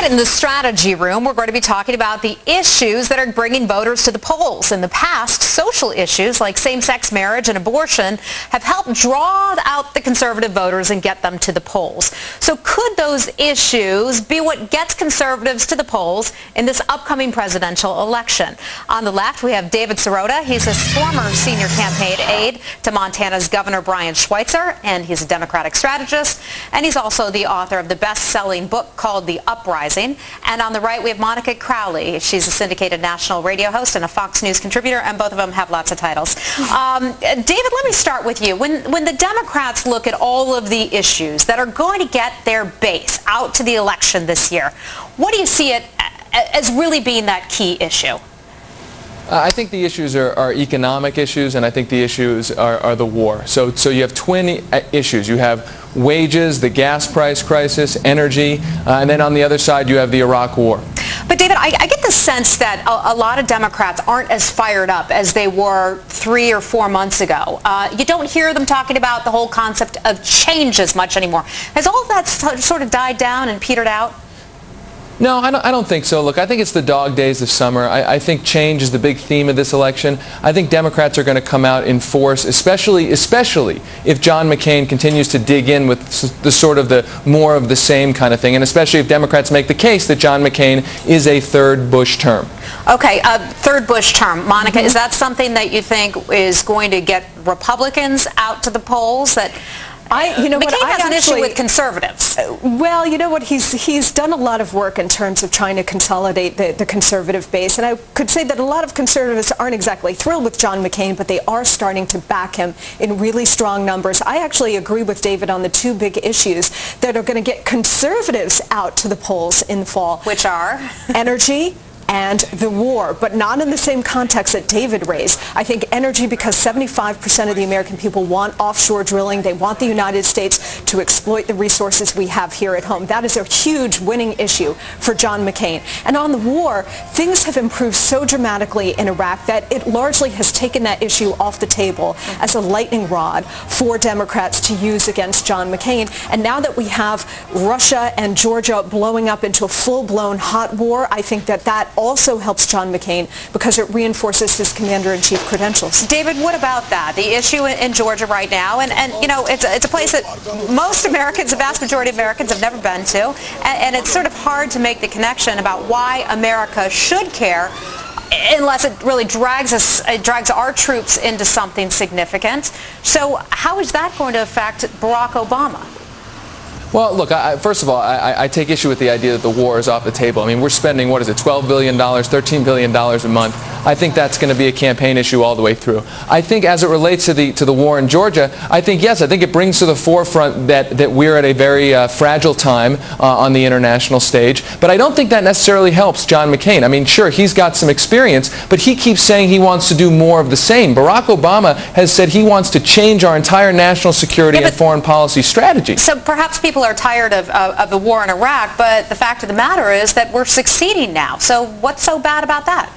Tonight in the strategy room, we're going to be talking about the issues that are bringing voters to the polls. In the past, social issues like same-sex marriage and abortion have helped draw out the conservative voters and get them to the polls. So could those issues be what gets conservatives to the polls in this upcoming presidential election? On the left, we have David Sirota. He's a former senior campaign aide to Montana's Governor Brian Schweitzer, and he's a Democratic strategist. And he's also the author of the best-selling book called The Uprising. And on the right, we have Monica Crowley. She's a syndicated national radio host and a Fox News contributor, and both of them have lots of titles. David, let me start with you. When the Democrats look at all of the issues that are going to get their base out to the election this year, what do you see it as really being that key issue? I think the issues are economic issues, and I think the issues are the war. So you have twin issues. You have wages, the gas price crisis, energy, and then on the other side you have the Iraq war. But David, I get the sense that a lot of Democrats aren't as fired up as they were 3 or 4 months ago. You don't hear them talking about the whole concept of change as much anymore. Has all of that sort of died down and petered out? No, I don't think so. Look, I think it's the dog days of summer. I think change is the big theme of this election. I think Democrats are going to come out in force, especially if John McCain continues to dig in with the more of the same kind of thing, and especially if Democrats make the case that John McCain is a third Bush term. Okay, third Bush term. Monica, is that something that you think is going to get Republicans out to the polls? That McCain has an issue with conservatives. Well, you know what, he's done a lot of work in terms of trying to consolidate the conservative base, and I could say that a lot of conservatives aren't exactly thrilled with John McCain, but they are starting to back him in really strong numbers. I actually agree with David on the two big issues that are going to get conservatives out to the polls in the fall. Which are? Energy and the war, but not in the same context that David raised. I think energy, because 75% of the American people want offshore drilling. They want the United States to exploit the resources we have here at home. That is a huge winning issue for John McCain. And on the war, things have improved so dramatically in Iraq that it largely has taken that issue off the table as a lightning rod for Democrats to use against John McCain. And now that we have Russia and Georgia blowing up into a full-blown hot war, I think that also helps John McCain because it reinforces his commander-in-chief credentials. David, what about that? The issue in Georgia right now, and you know, it's a place that most Americans, the vast majority of Americans, have never been to, and it's sort of hard to make the connection about why America should care unless it really drags our troops into something significant. So how is that going to affect Barack Obama? Well, look, first of all, I take issue with the idea that the war is off the table. I mean, we're spending, what is it, $12 billion, $13 billion a month. I think that's going to be a campaign issue all the way through. I think as it relates to the war in Georgia, I think, yes, I think it brings to the forefront that we're at a very fragile time on the international stage. But I don't think that necessarily helps John McCain. I mean, sure, he's got some experience, but he keeps saying he wants to do more of the same. Barack Obama has said he wants to change our entire national security and foreign policy strategy. So perhaps people are tired of the war in Iraq, but the fact of the matter is that we're succeeding now. So what's so bad about that?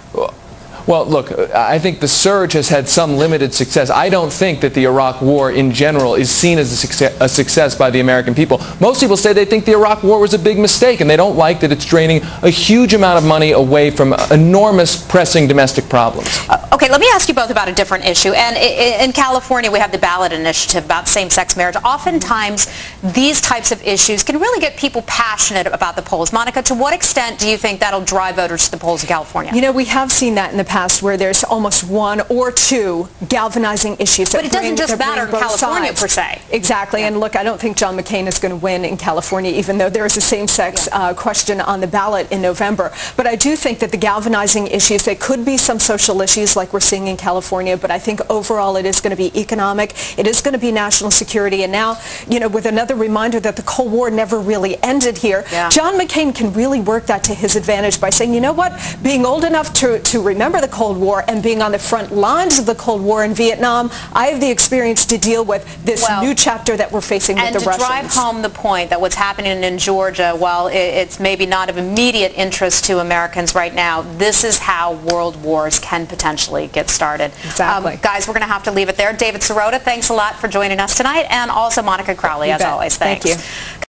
Well, look, I think the surge has had some limited success. I don't think that the Iraq war in general is seen as a success by the American people. Most people say they think the Iraq war was a big mistake, and they don't like that it's draining a huge amount of money away from enormous pressing domestic problems. Okay, let me ask you both about a different issue. And in California, we have the ballot initiative about same-sex marriage. Oftentimes, these types of issues can really get people passionate about the polls. Monica, to what extent do you think that'll drive voters to the polls in California? You know, we have seen that in the past, where there's almost one or two galvanizing issues that But it doesn't just matter in California per se. Exactly, and look, I don't think John McCain is going to win in California, even though there is a same-sex question on the ballot in November. But I do think that the galvanizing issues, there could be some social issues like we're seeing in California, but I think overall it is going to be economic, it is going to be national security, and now, you know, with another reminder that the Cold War never really ended here, John McCain can really work that to his advantage by saying, you know what, being old enough to remember the Cold War and being on the front lines of the Cold War in Vietnam, I have the experience to deal with this new chapter that we're facing with the Russians. And to drive home the point that what's happening in Georgia, while it's maybe not of immediate interest to Americans right now, this is how world wars can potentially get started. Exactly. Guys, we're going to have to leave it there. David Sirota, thanks a lot for joining us tonight, and also Monica Crowley, as always. Thanks. Thank you.